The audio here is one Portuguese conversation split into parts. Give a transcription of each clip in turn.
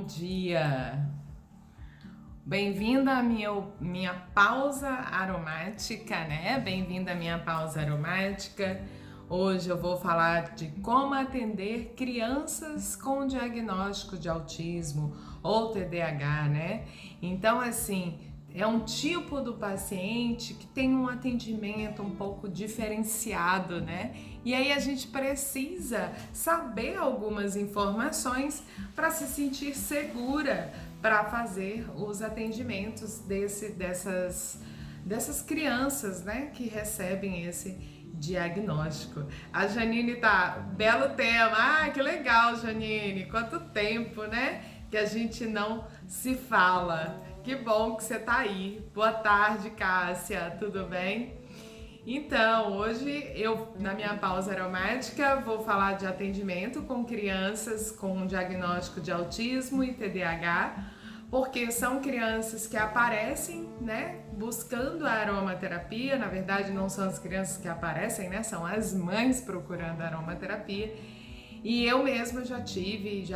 dia! Bem-vinda à minha pausa aromática, né? Bem-vinda à minha pausa aromática. Hoje eu vou falar de como atender crianças com diagnóstico de autismo ou TDAH, né? Então, assim, é um tipo do paciente que tem um atendimento um pouco diferenciado, né? E aí a gente precisa saber algumas informações para se sentir segura para fazer os atendimentos dessas crianças, né, que recebem esse diagnóstico. A Janine tá, belo tema. Ah, que legal, Janine. Quanto tempo, né, que a gente não se fala. Que bom que você tá aí. Boa tarde, Cássia. Tudo bem? Então, hoje eu, na minha pausa aromática, vou falar de atendimento com crianças com diagnóstico de autismo e TDAH, porque são crianças que aparecem, né, buscando a aromaterapia. Na verdade, não são as crianças que aparecem, né, são as mães procurando a aromaterapia. E eu mesma já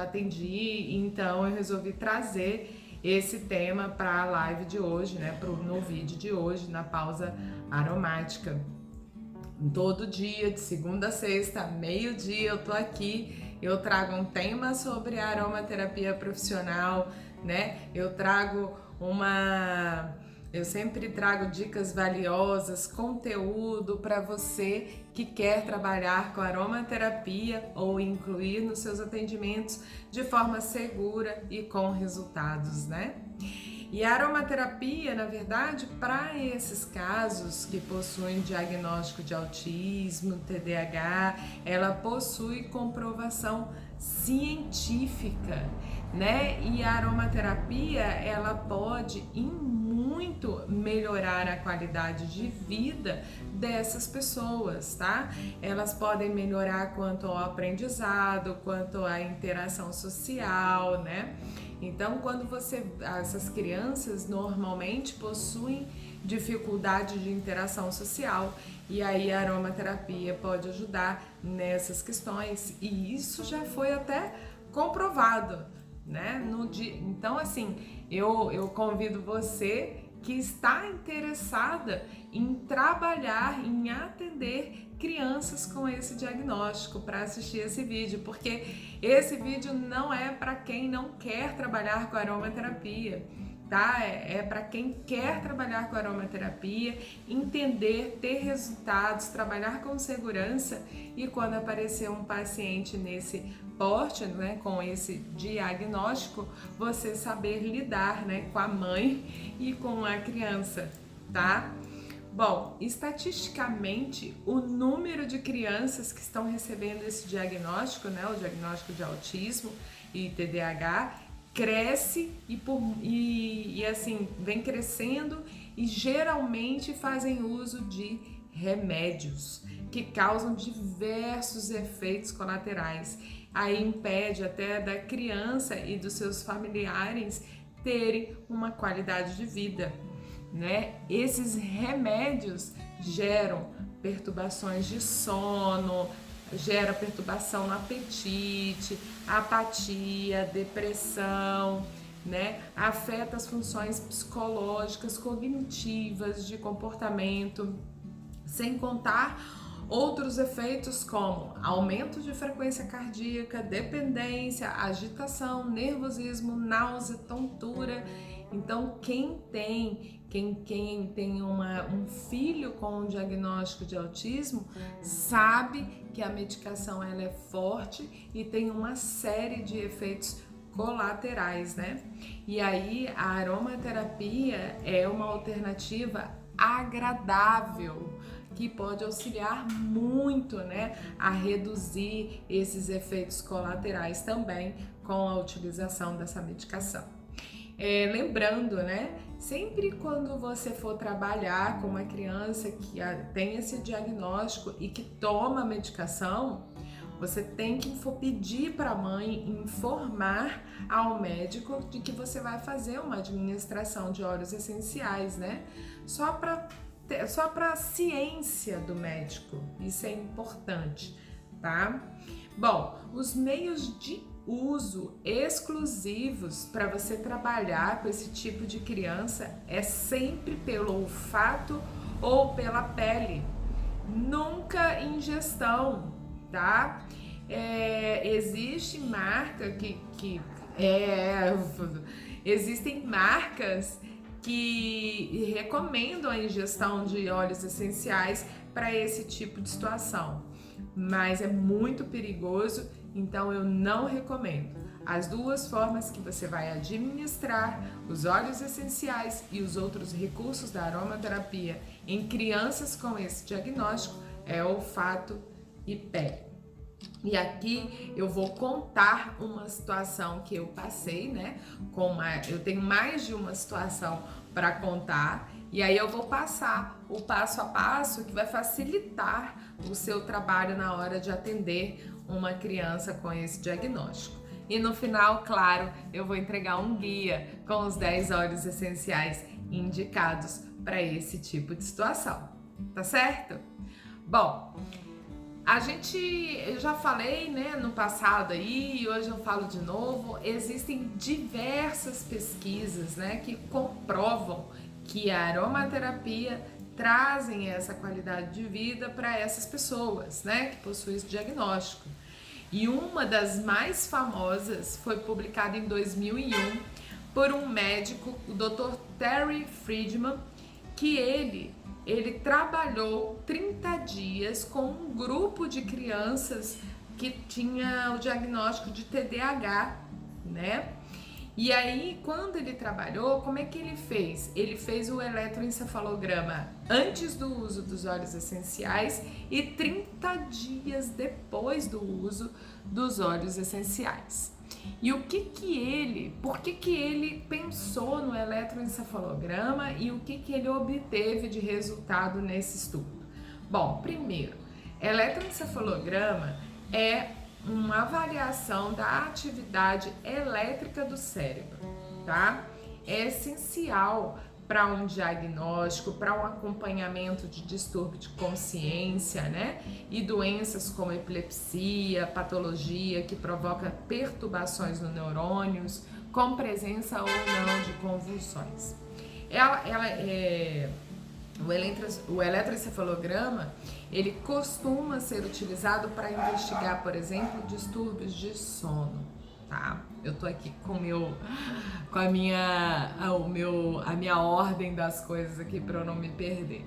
atendi, então eu resolvi trazer esse tema para a live de hoje, né, no vídeo de hoje, na pausa aromática. Todo dia, de segunda a sexta, meio-dia, eu tô aqui, eu trago um tema sobre a aromaterapia profissional, né? Eu sempre trago dicas valiosas, conteúdo para você que quer trabalhar com aromaterapia ou incluir nos seus atendimentos de forma segura e com resultados, né? E a aromaterapia, na verdade, para esses casos que possuem diagnóstico de autismo, TDAH, ela possui comprovação científica, né? E a aromaterapia, ela pode muito melhorar a qualidade de vida dessas pessoas, tá? Elas podem melhorar quanto ao aprendizado, quanto à interação social, né? Então, essas crianças normalmente possuem dificuldade de interação social e aí a aromaterapia pode ajudar nessas questões e isso já foi até comprovado, né? Então, assim, eu convido você que está interessada em trabalhar, em atender crianças com esse diagnóstico para assistir esse vídeo, porque esse vídeo não é para quem não quer trabalhar com aromaterapia, tá? É para quem quer trabalhar com aromaterapia, entender, ter resultados, trabalhar com segurança e quando aparecer um paciente nesse porte, né, com esse diagnóstico, você saber lidar, né, com a mãe e com a criança, tá? Bom, estatisticamente, o número de crianças que estão recebendo esse diagnóstico, né, o diagnóstico de autismo e TDAH, cresce e assim, vem crescendo e geralmente fazem uso de remédios que causam diversos efeitos colaterais. Aí impede até da criança e dos seus familiares terem uma qualidade de vida, né? Esses remédios geram perturbações de sono, gera perturbação no apetite, apatia, depressão, né? Afeta as funções psicológicas, cognitivas, de comportamento, sem contar outros efeitos como aumento de frequência cardíaca, dependência, agitação, nervosismo, náusea, tontura. Então, quem tem um filho com um diagnóstico de autismo sabe que a medicação ela é forte e tem uma série de efeitos colaterais, né? E aí a aromaterapia é uma alternativa agradável que pode auxiliar muito, né, a reduzir esses efeitos colaterais também com a utilização dessa medicação. Lembrando, né, sempre quando você for trabalhar com uma criança que tem esse diagnóstico e que toma medicação, você tem que pedir para a mãe informar ao médico de que você vai fazer uma administração de óleos essenciais, né? Só para a ciência do médico, isso é importante, tá? Bom, os meios de uso exclusivos para você trabalhar com esse tipo de criança é sempre pelo olfato ou pela pele, nunca ingestão, tá? Existem marcas que recomendam a ingestão de óleos essenciais para esse tipo de situação, mas é muito perigoso, então eu não recomendo. As duas formas que você vai administrar os óleos essenciais e os outros recursos da aromaterapia em crianças com esse diagnóstico é olfato e pele. E aqui eu vou contar uma situação que eu passei, né? Eu tenho mais de uma situação para contar, e aí eu vou passar o passo a passo que vai facilitar o seu trabalho na hora de atender uma criança com esse diagnóstico. E no final, claro, eu vou entregar um guia com os 10 óleos essenciais indicados para esse tipo de situação, tá certo? Bom, eu já falei, né, no passado aí, e hoje eu falo de novo, existem diversas pesquisas, né, que comprovam que a aromaterapia trazem essa qualidade de vida para essas pessoas, né, que possuem esse diagnóstico. E uma das mais famosas foi publicada em 2001 por um médico, o Dr. Terry Friedman, que ele trabalhou 30 dias com um grupo de crianças que tinha o diagnóstico de TDAH, né? E aí, quando ele trabalhou, como é que ele fez? Ele fez o eletroencefalograma antes do uso dos óleos essenciais e 30 dias depois do uso dos óleos essenciais. E por que ele pensou no eletroencefalograma e o que ele obteve de resultado nesse estudo? Bom, primeiro, eletroencefalograma é uma avaliação da atividade elétrica do cérebro, tá? É essencial para um diagnóstico, para um acompanhamento de distúrbio de consciência, né? E doenças como epilepsia, patologia que provoca perturbações nos neurônios, com presença ou não de convulsões. O eletroencefalograma, ele costuma ser utilizado para investigar, por exemplo, distúrbios de sono, tá? Eu tô aqui com a minha ordem das coisas aqui para eu não me perder.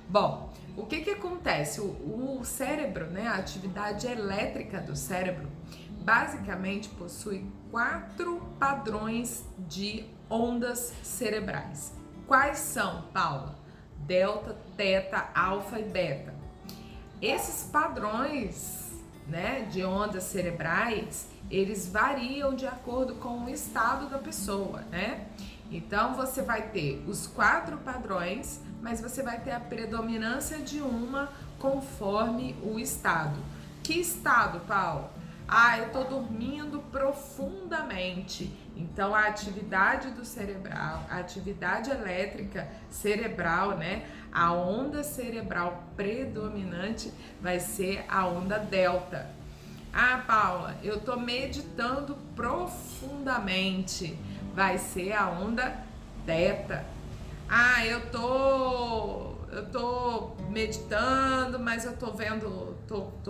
Bom, o que acontece? O cérebro, né, a atividade elétrica do cérebro, basicamente possui 4 padrões de ondas cerebrais. Quais são, Paula? Delta, teta, alfa e beta. Esses padrões, né, de ondas cerebrais, eles variam de acordo com o estado da pessoa, né? Então você vai ter os 4 padrões, mas você vai ter a predominância de uma conforme o estado. Que estado, Paulo? Eu tô dormindo profundamente. Então a atividade do cerebral, a atividade elétrica cerebral, né? A onda cerebral predominante vai ser a onda delta. Paula, eu tô meditando profundamente. Vai ser a onda teta. Eu tô meditando, mas eu tô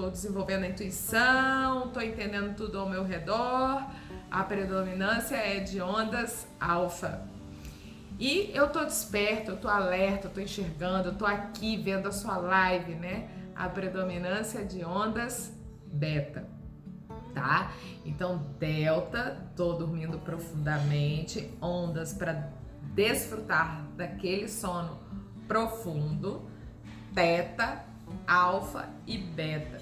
desenvolvendo a intuição, tô entendendo tudo ao meu redor. A predominância é de ondas alfa. E eu tô desperto, eu tô alerta, eu tô enxergando, eu tô aqui vendo a sua live, né? A predominância é de ondas beta, tá? Então, delta, tô dormindo profundamente, ondas para desfrutar daquele sono profundo, teta, alfa e beta.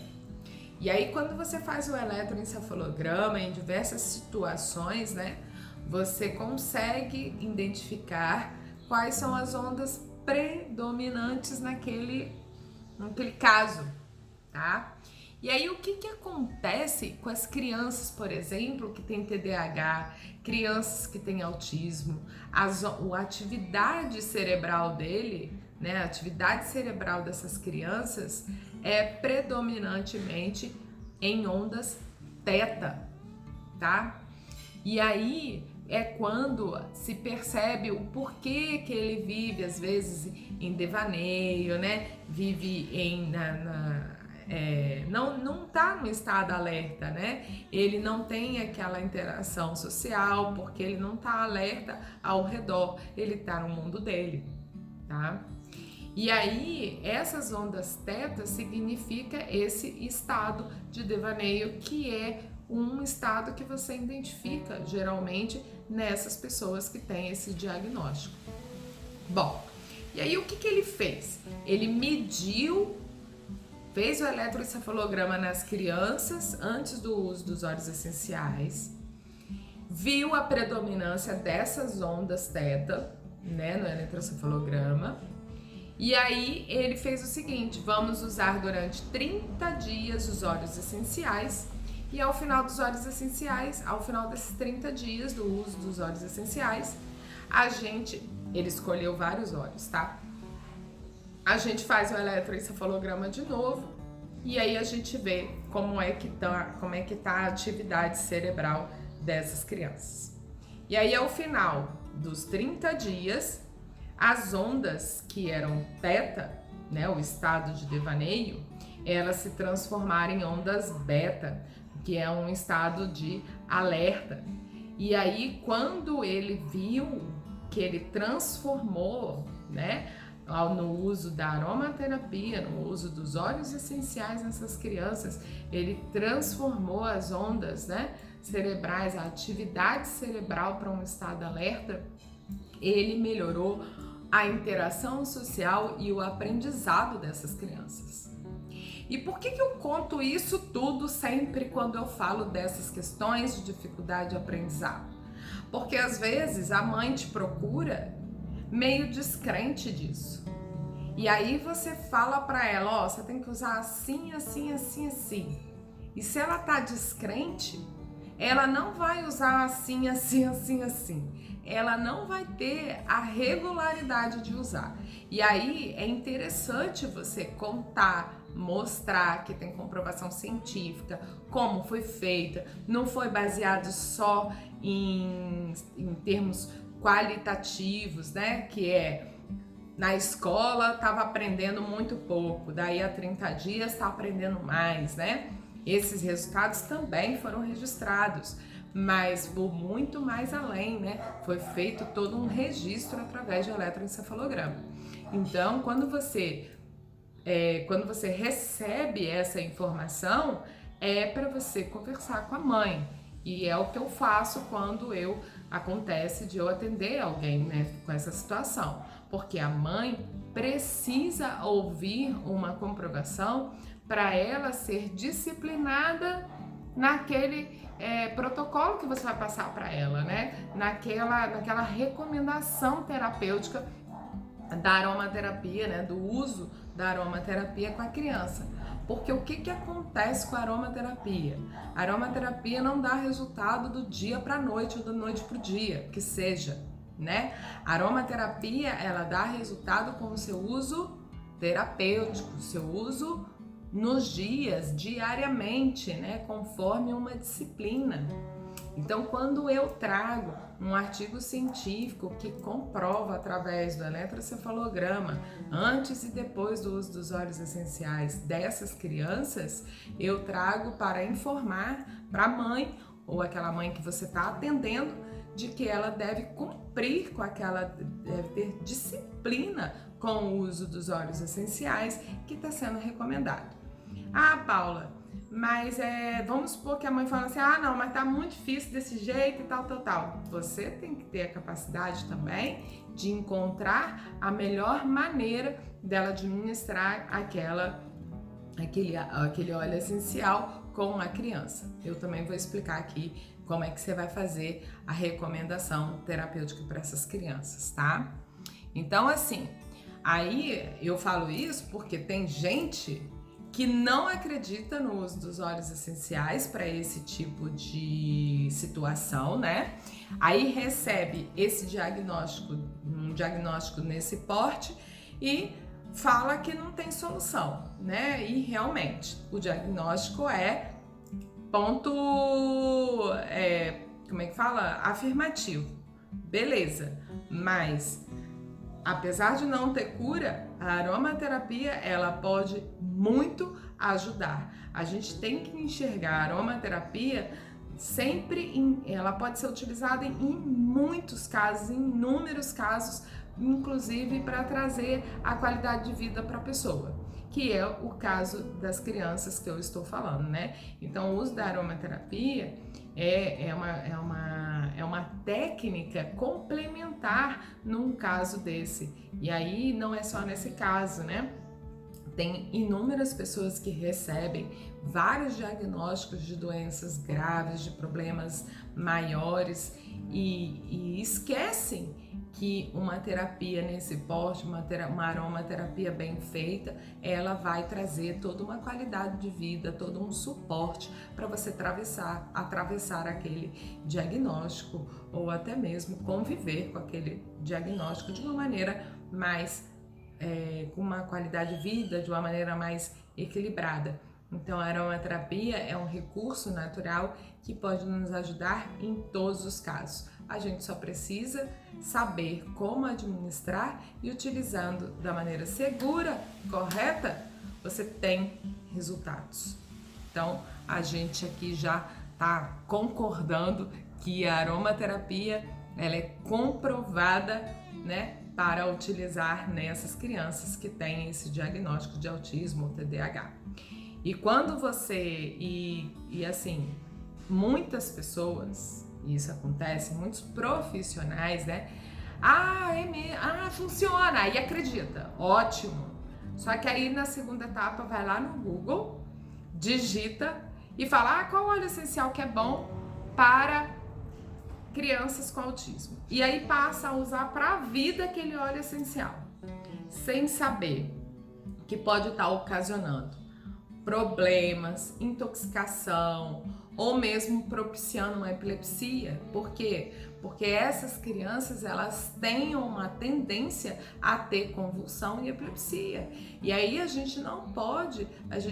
E aí, quando você faz o eletroencefalograma em diversas situações, né, você consegue identificar quais são as ondas predominantes naquele caso, tá? E aí, o que acontece com as crianças, por exemplo, que têm TDAH, crianças que têm autismo, a atividade cerebral dele, né, a atividade cerebral dessas crianças é predominantemente em ondas teta, tá? E aí é quando se percebe o porquê que ele vive, às vezes, em devaneio, né? Vive não tá no estado alerta, né? Ele não tem aquela interação social, porque ele não tá alerta ao redor, ele tá no mundo dele, tá? E aí, essas ondas teta significa esse estado de devaneio, que é um estado que você identifica geralmente nessas pessoas que têm esse diagnóstico. Bom, e aí o que ele fez? Ele mediu, fez o eletroencefalograma nas crianças antes do uso dos óleos essenciais, viu a predominância dessas ondas teta, né, no eletroencefalograma. E aí ele fez o seguinte: vamos usar durante 30 dias os óleos essenciais, e ao final dos óleos essenciais, ao final desses 30 dias do uso dos óleos essenciais, ele escolheu vários óleos, tá? A gente faz o eletroencefalograma de novo, e aí a gente vê como é que tá a atividade cerebral dessas crianças. E aí ao final dos 30 dias, as ondas que eram teta, né, o estado de devaneio, elas se transformaram em ondas beta, que é um estado de alerta. E aí, quando ele viu que ele transformou, né, no uso da aromaterapia, no uso dos óleos essenciais nessas crianças, ele transformou as ondas, né, cerebrais, a atividade cerebral para um estado alerta, ele melhorou a interação social e o aprendizado dessas crianças. E por que eu conto isso tudo sempre quando eu falo dessas questões de dificuldade de aprendizado? Porque às vezes a mãe te procura meio descrente disso. E aí você fala para ela, ó, você tem que usar assim, assim, assim, assim. E se ela tá descrente, ela não vai usar assim, assim, assim, assim. Ela não vai ter a regularidade de usar. E aí é interessante você contar, mostrar que tem comprovação científica, como foi feita, não foi baseado só em termos qualitativos, né? Que é, na escola estava aprendendo muito pouco, daí a 30 dias está aprendendo mais, né? Esses resultados também foram registrados, mas por muito mais além, né? Foi feito todo um registro através de eletroencefalograma. Então, quando você recebe essa informação, é para você conversar com a mãe. E é o que eu faço quando acontece de eu atender alguém, né, com essa situação. Porque a mãe precisa ouvir uma comprovação para ela ser disciplinada naquele protocolo que você vai passar para ela, né? Naquela recomendação terapêutica da aromaterapia, né? Do uso da aromaterapia com a criança. Porque o que acontece com a aromaterapia? A aromaterapia não dá resultado do dia para a noite ou da noite para o dia, que seja, né? A aromaterapia, ela dá resultado com o seu uso terapêutico, o seu uso nos dias, diariamente, né? Conforme uma disciplina. Então, quando eu trago um artigo científico que comprova através do eletroencefalograma, antes e depois do uso dos óleos essenciais dessas crianças, eu trago para informar para a mãe ou aquela mãe que você está atendendo de que ela deve cumprir deve ter disciplina com o uso dos óleos essenciais que está sendo recomendado. Ah, Paula, mas vamos supor que a mãe fala assim, não, mas tá muito difícil desse jeito e tal. Você tem que ter a capacidade também de encontrar a melhor maneira dela administrar aquele óleo essencial com a criança. Eu também vou explicar aqui como é que você vai fazer a recomendação terapêutica para essas crianças, tá? Então, assim, aí eu falo isso porque tem gente que não acredita no uso dos óleos essenciais para esse tipo de situação, né? Aí recebe esse um diagnóstico nesse porte e fala que não tem solução, né? E realmente, o diagnóstico ponto, como é que fala? Afirmativo. Beleza, mas apesar de não ter cura, a aromaterapia ela pode muito ajudar. A gente tem que enxergar a aromaterapia ela pode ser utilizada em muitos casos, em inúmeros casos, inclusive para trazer a qualidade de vida para a pessoa, que é o caso das crianças que eu estou falando, né? Então, o uso da aromaterapia é uma técnica complementar num caso desse. E aí não é só nesse caso, né? Tem inúmeras pessoas que recebem vários diagnósticos de doenças graves, de problemas maiores e esquecem que uma terapia nesse porte, uma aromaterapia bem feita, ela vai trazer toda uma qualidade de vida, todo um suporte para você atravessar aquele diagnóstico ou até mesmo conviver com aquele diagnóstico de uma maneira mais com uma qualidade de vida, de uma maneira mais equilibrada. Então, a aromaterapia é um recurso natural que pode nos ajudar em todos os casos. A gente só precisa saber como administrar e utilizando da maneira segura, correta, você tem resultados. Então, a gente aqui já está concordando que a aromaterapia ela é comprovada, né, para utilizar nessas crianças que têm esse diagnóstico de autismo ou TDAH. E quando você, assim, muitas pessoas, e isso acontece, muitos profissionais, né? Funciona, aí acredita, ótimo. Só que aí na segunda etapa vai lá no Google, digita e fala qual óleo essencial que é bom para crianças com autismo. E aí passa a usar para a vida aquele óleo essencial, sem saber que pode estar ocasionando problemas, intoxicação ou mesmo propiciando uma epilepsia. Por quê? Porque essas crianças elas têm uma tendência a ter convulsão e epilepsia. E aí a gente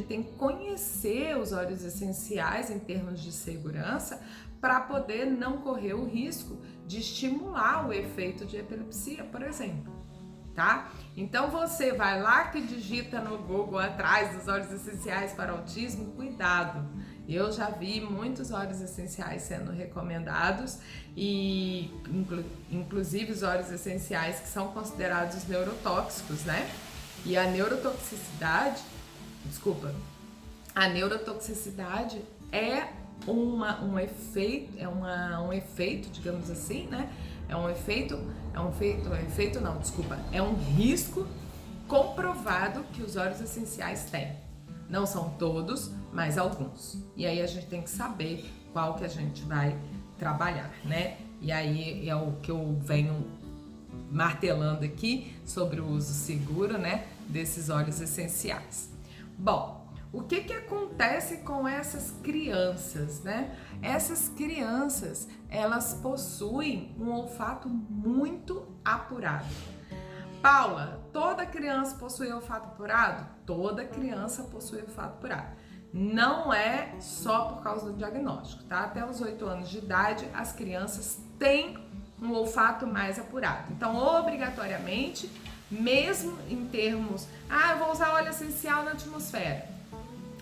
tem que conhecer os óleos essenciais em termos de segurança para poder não correr o risco de estimular o efeito de epilepsia, por exemplo. Tá? Então você vai lá que digita no Google atrás dos óleos essenciais para autismo, cuidado. Eu já vi muitos óleos essenciais sendo recomendados e inclusive os óleos essenciais que são considerados neurotóxicos, né? E a neurotoxicidade é um efeito, digamos assim, né? É um risco comprovado que os óleos essenciais têm. Não são todos, mas alguns. E aí a gente tem que saber qual que a gente vai trabalhar, né? E aí é o que eu venho martelando aqui sobre o uso seguro, né, desses óleos essenciais. Bom, o que acontece com essas crianças, né? Essas crianças, elas possuem um olfato muito apurado. Paula, toda criança possui olfato apurado? Toda criança possui olfato apurado. Não é só por causa do diagnóstico, tá? Até os 8 anos de idade, as crianças têm um olfato mais apurado. Então, obrigatoriamente, mesmo em termos, eu vou usar óleo essencial na atmosfera,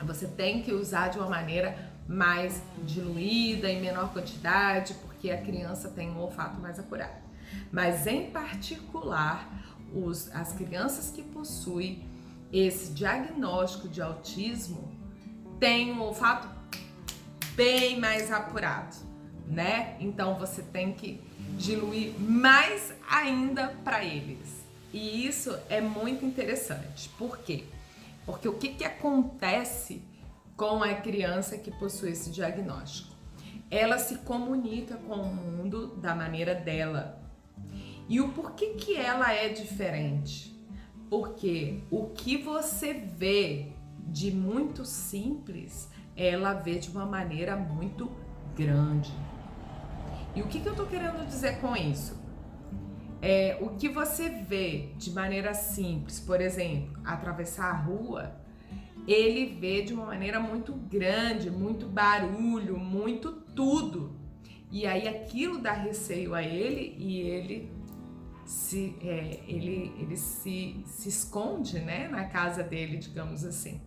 você tem que usar de uma maneira mais diluída, em menor quantidade, porque a criança tem um olfato mais apurado. Mas, em particular, as crianças que possuem esse diagnóstico de autismo têm um olfato bem mais apurado, né? Então, você tem que diluir mais ainda para eles. E isso é muito interessante. Por quê? Porque o que acontece com a criança que possui esse diagnóstico? Ela se comunica com o mundo da maneira dela. E o porquê que ela é diferente? Porque o que você vê de muito simples, ela vê de uma maneira muito grande. E o que eu tô querendo dizer com isso? O que você vê de maneira simples, por exemplo, atravessar a rua, ele vê de uma maneira muito grande, muito barulho, muito tudo. E aí aquilo dá receio a ele e ele se esconde, né, na casa dele, digamos assim.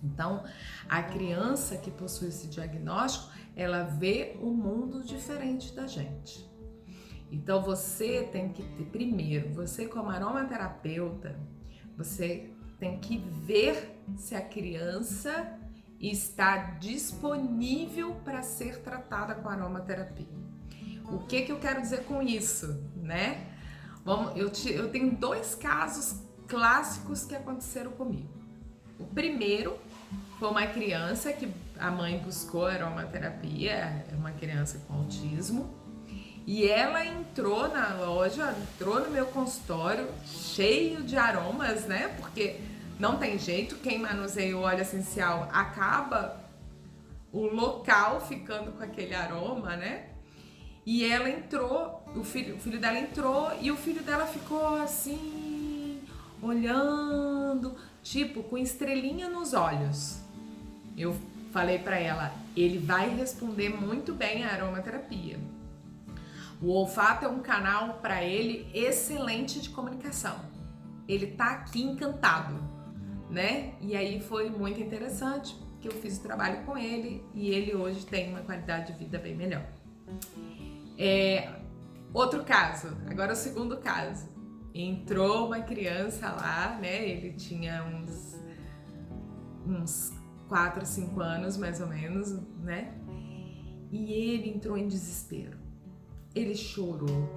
Então, a criança que possui esse diagnóstico, ela vê um mundo diferente da gente. Então, você tem que ter, primeiro, você como aromaterapeuta, você tem que ver se a criança está disponível para ser tratada com aromaterapia. O que eu quero dizer com isso, né? Eu tenho 2 casos clássicos que aconteceram comigo. O primeiro foi uma criança que a mãe buscou aromaterapia, é uma criança com autismo, e ela entrou na loja, entrou no meu consultório cheio de aromas, né? Porque não tem jeito, quem manuseia o óleo essencial acaba o local ficando com aquele aroma, né? E ela entrou, o filho dela entrou e o filho dela ficou assim, olhando, tipo, com estrelinha nos olhos. Eu falei pra ela, ele vai responder muito bem à aromaterapia. O olfato é um canal para ele excelente de comunicação. Ele tá aqui encantado, né? E aí foi muito interessante, que eu fiz o trabalho com ele e ele hoje tem uma qualidade de vida bem melhor. Outro caso, agora o segundo caso. Entrou uma criança lá, né? Ele tinha uns 4, 5 anos mais ou menos, né? E ele entrou em desespero. Ele chorou,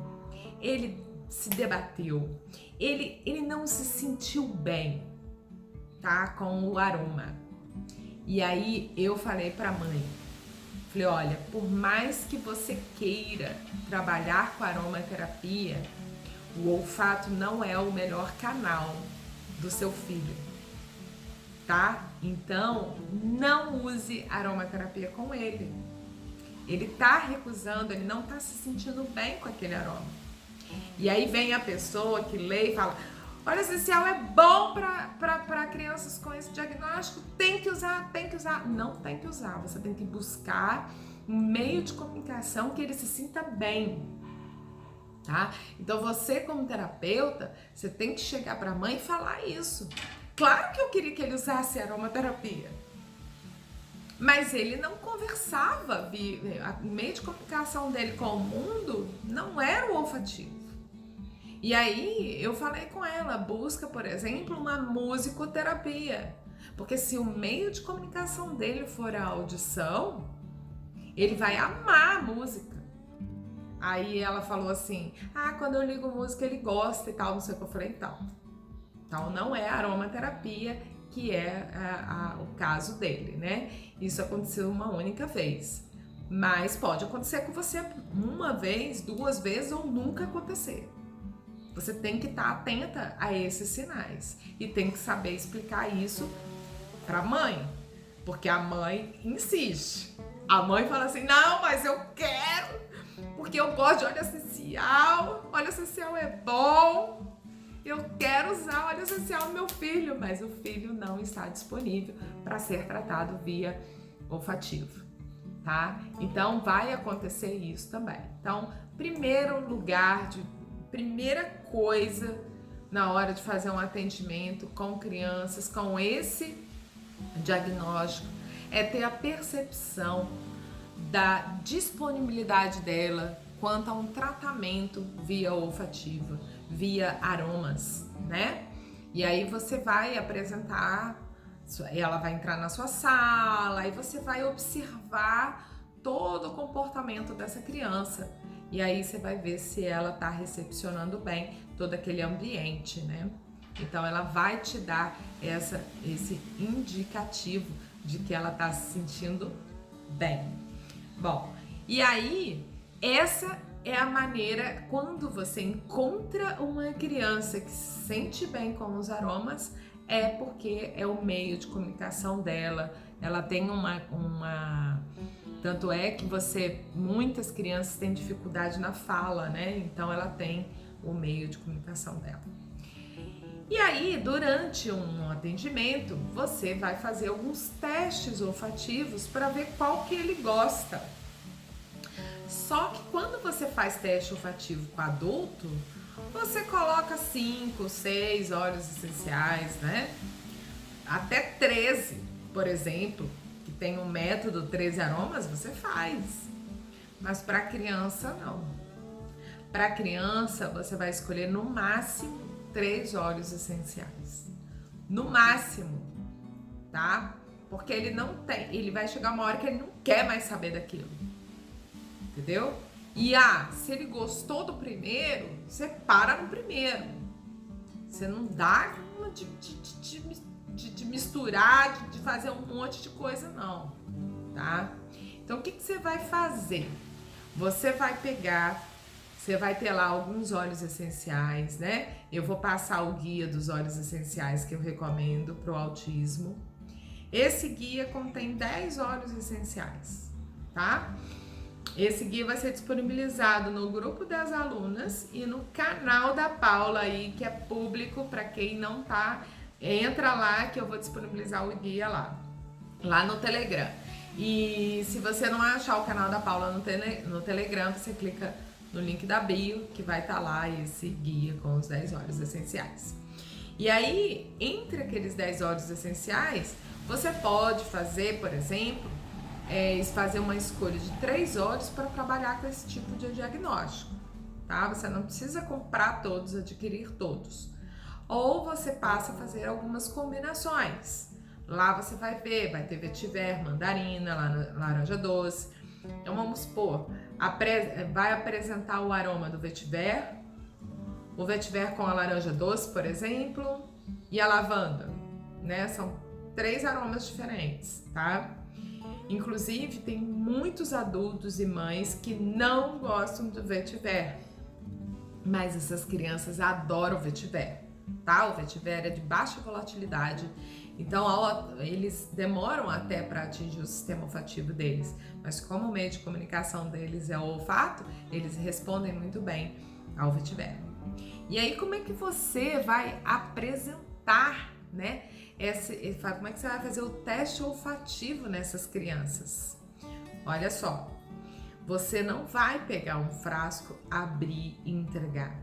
ele se debateu, ele não se sentiu bem, tá? Com o aroma. E aí eu falei pra mãe, falei, olha, por mais que você queira trabalhar com aromaterapia, o olfato não é o melhor canal do seu filho, tá? Então, não use aromaterapia com ele. Ele tá recusando, ele não tá se sentindo bem com aquele aroma. E aí vem a pessoa que lê e fala, óleo essencial é bom para crianças com esse diagnóstico, tem que usar. Não tem que usar, você tem que buscar um meio de comunicação que ele se sinta bem, tá? Então você como terapeuta, você tem que chegar para a mãe e falar isso. Claro que eu queria que ele usasse aromaterapia, mas ele não conversava, o meio de comunicação dele com o mundo não era o olfativo. E aí eu falei com ela, busca, por exemplo, uma musicoterapia, porque se o meio de comunicação dele for a audição, ele vai amar a música. Aí ela falou assim, quando eu ligo música ele gosta e tal, não sei o que. Eu falei, então não é aromaterapia que é o caso dele, né? Isso aconteceu uma única vez, mas pode acontecer com você uma vez, 2 vezes ou nunca acontecer. Você tem que estar atenta a esses sinais e tem que saber explicar isso para a mãe, porque a mãe insiste. A mãe fala assim, não, mas eu quero, porque eu gosto de óleo essencial é bom. Eu quero usar óleo essencial no meu filho, mas o filho não está disponível para ser tratado via olfativo, tá? Então vai acontecer isso também. Então, primeira coisa na hora de fazer um atendimento com crianças com esse diagnóstico é ter a percepção da disponibilidade dela quanto a um tratamento via olfativa, via aromas, né? E aí você vai apresentar, ela vai entrar na sua sala e você vai observar todo o comportamento dessa criança. E aí você vai ver se ela tá recepcionando bem todo aquele ambiente, né? Então ela vai te dar esse indicativo de que ela tá se sentindo bem. Bom, e aí essa é a maneira, quando você encontra uma criança que se sente bem com os aromas, é porque é o meio de comunicação dela, ela tem tanto é que muitas crianças têm dificuldade na fala, né? Então ela tem o meio de comunicação dela. E aí, durante um atendimento, você vai fazer alguns testes olfativos para ver qual que ele gosta. Só que quando você faz teste olfativo com adulto, você coloca 5, 6 óleos essenciais, né? Até 13, por exemplo, que tem um método 13 aromas, você faz. Mas para criança, não. Para criança, você vai escolher no máximo 3 óleos essenciais. No máximo, tá? Porque ele vai chegar uma hora que ele não quer mais saber daquilo. Entendeu? E se ele gostou do primeiro, você para no primeiro. Você não dá uma de misturar, de fazer um monte de coisa, não. Tá? Então, o que você vai fazer? Você vai pegar, você vai ter lá alguns óleos essenciais, né? Eu vou passar o guia dos óleos essenciais que eu recomendo para o autismo. Esse guia contém 10 óleos essenciais, tá? Esse guia vai ser disponibilizado no grupo das alunas e no canal da Paula aí, que é público para quem não tá. Entra lá que eu vou disponibilizar o guia lá no Telegram. E se você não achar o canal da Paula no Telegram, você clica no link da bio, que vai estar lá esse guia com os 10 óleos essenciais. E aí, entre aqueles 10 óleos essenciais, você pode fazer, por exemplo, fazer uma escolha de 3 óleos para trabalhar com esse tipo de diagnóstico, tá? Você não precisa comprar todos, adquirir todos. Ou você passa a fazer algumas combinações. Lá você vai ver, vai ter vetiver, mandarina, laranja doce. Então vamos supor, vai apresentar o aroma do vetiver, o vetiver com a laranja doce, por exemplo, e a lavanda, né? São 3 aromas diferentes, tá? Inclusive, tem muitos adultos e mães que não gostam do vetiver, mas essas crianças adoram o vetiver, tá? O vetiver é de baixa volatilidade, então eles demoram até para atingir o sistema olfativo deles, mas como o meio de comunicação deles é o olfato, eles respondem muito bem ao vetiver. E aí, como é que você vai apresentar, né? Como é que você vai fazer o teste olfativo nessas crianças? Olha só, você não vai pegar um frasco, abrir e entregar.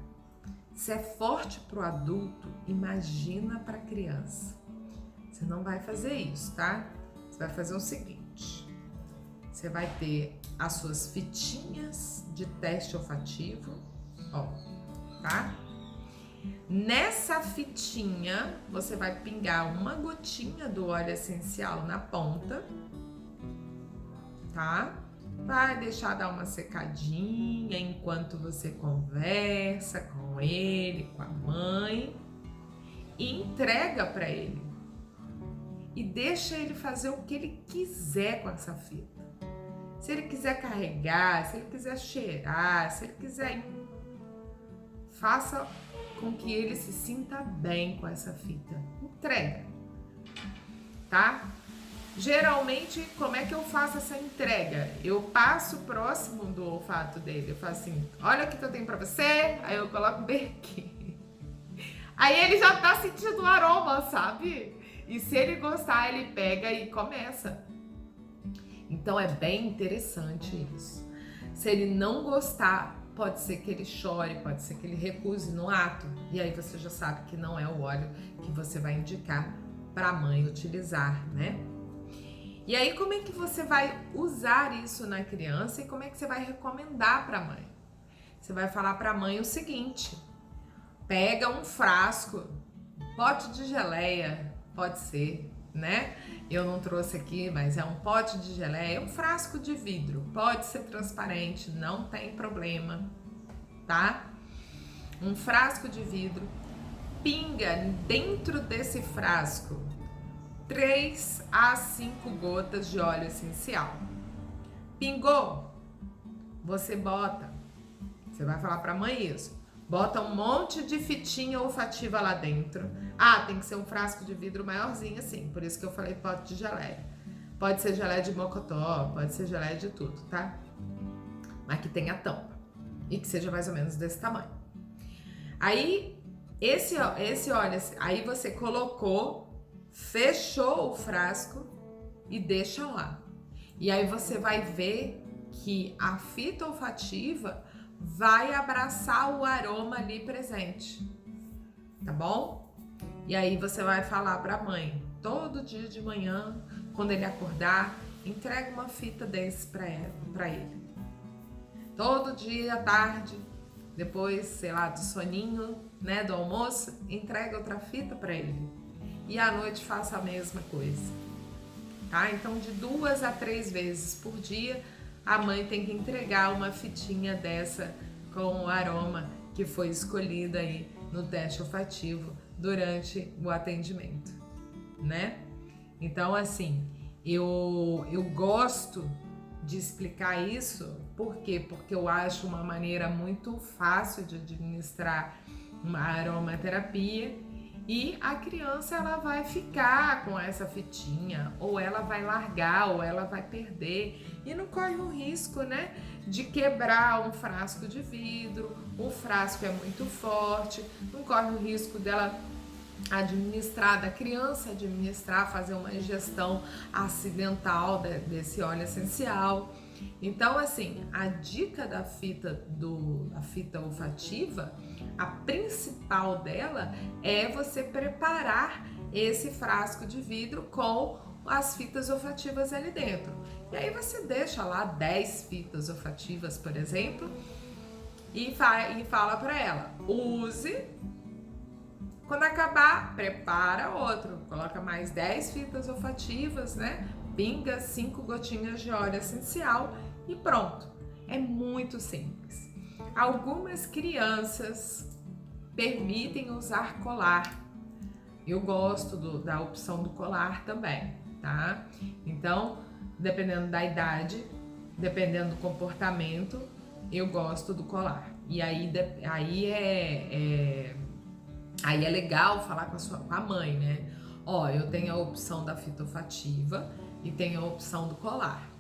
Se é forte para o adulto, imagina para a criança. Você não vai fazer isso, tá? Você vai fazer o seguinte: você vai ter as suas fitinhas de teste olfativo, ó, tá? Nessa fitinha, você vai pingar uma gotinha do óleo essencial na ponta, tá? Vai deixar dar uma secadinha enquanto você conversa com ele, com a mãe, e entrega para ele. E deixa ele fazer o que ele quiser com essa fita. Se ele quiser carregar, se ele quiser cheirar, se ele quiser... Faça com que ele se sinta bem com essa fita. Entrega, tá? Geralmente, como é que eu faço essa entrega? Eu passo próximo do olfato dele. Eu faço assim, olha o que eu tenho pra você. Aí eu coloco bem aqui. Aí ele já tá sentindo o aroma, sabe? E se ele gostar, ele pega e começa. Então é bem interessante isso. Se ele não gostar, pode ser que ele chore, pode ser que ele recuse no ato. E aí você já sabe que não é o óleo que você vai indicar para a mãe utilizar, né? E aí como é que você vai usar isso na criança e como é que você vai recomendar para a mãe? Você vai falar para a mãe o seguinte: pega um frasco, pote de geleia, pode ser, né? Eu não trouxe aqui, mas é um pote de geleia, é um frasco de vidro, pode ser transparente, não tem problema, tá? Um frasco de vidro, pinga dentro desse frasco 3 a 5 gotas de óleo essencial. Pingou? Você vai falar pra mãe isso. Bota um monte de fitinha olfativa lá dentro. Tem que ser um frasco de vidro maiorzinho assim, por isso que eu falei pote de geleia. Pode ser geleia de mocotó, pode ser geleia de tudo, tá? Mas que tenha tampa e que seja mais ou menos desse tamanho. Aí, Esse óleo, aí você colocou, fechou o frasco e deixa lá. E aí você vai ver que a fita olfativa vai abraçar o aroma ali presente, tá bom? E aí você vai falar para a mãe, todo dia de manhã, quando ele acordar, entrega uma fita desse para ele. Todo dia à tarde, depois, sei lá, do soninho, né, do almoço, entrega outra fita para ele. E à noite faça a mesma coisa, tá? Então, de 2 a 3 vezes por dia, a mãe tem que entregar uma fitinha dessa com o aroma que foi escolhido aí no teste olfativo durante o atendimento, né? Então, assim, eu gosto de explicar isso, por quê? Porque eu acho uma maneira muito fácil de administrar uma aromaterapia e a criança ela vai ficar com essa fitinha, ou ela vai largar, ou ela vai perder e não corre o risco, né, de quebrar um frasco de vidro, o frasco é muito forte, não corre o risco dela administrar, da criança administrar, fazer uma ingestão acidental desse óleo essencial. Então, assim, a dica da fita olfativa, a principal dela é você preparar esse frasco de vidro com as fitas olfativas ali dentro. E aí você deixa lá 10 fitas olfativas, por exemplo, e fala para ela, use. Quando acabar, prepara outro, coloca mais 10 fitas olfativas, né? Pinga 5 gotinhas de óleo essencial e pronto. É muito simples. Algumas crianças permitem usar colar. Eu gosto da opção do colar também, tá? Então, dependendo da idade, dependendo do comportamento, eu gosto do colar. E aí é legal falar com a mãe, né? Ó, eu tenho a opção da fita olfativa e tenho a opção do colar,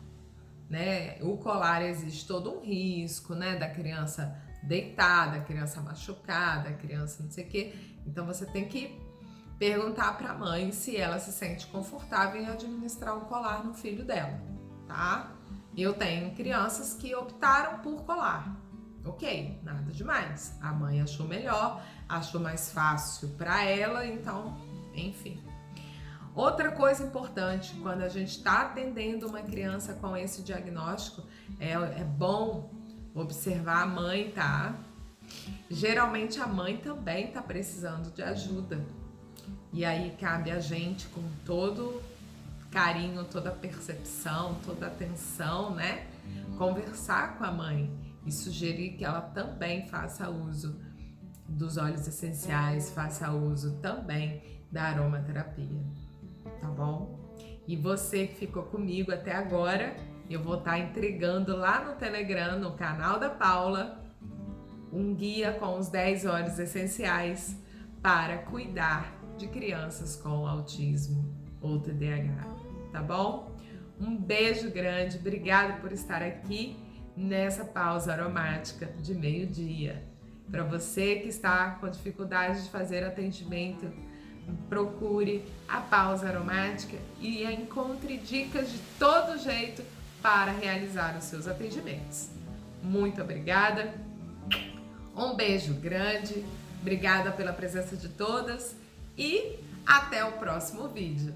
né? O colar existe todo um risco, né? Da criança deitada, da criança machucada, da criança não sei o quê. Então você tem que perguntar para a mãe se ela se sente confortável em administrar um colar no filho dela, tá? Eu tenho crianças que optaram por colar. Ok, nada demais. A mãe achou melhor, achou mais fácil para ela, então, enfim. Outra coisa importante, quando a gente está atendendo uma criança com esse diagnóstico, é bom observar a mãe, tá? Geralmente a mãe também está precisando de ajuda. E aí cabe a gente, com todo carinho, toda percepção, toda atenção, né? Conversar com a mãe e sugerir que ela também faça uso dos óleos essenciais, faça uso também da aromaterapia, tá bom? E você que ficou comigo até agora, eu vou estar entregando lá no Telegram, no canal da Paula, um guia com os 10 óleos essenciais para cuidar de crianças com autismo ou TDAH, tá bom? Um beijo grande, obrigada por estar aqui nessa pausa aromática de meio-dia. Para você que está com dificuldade de fazer atendimento, procure a pausa aromática e encontre dicas de todo jeito para realizar os seus atendimentos. Muito obrigada, um beijo grande, obrigada pela presença de todas e até o próximo vídeo.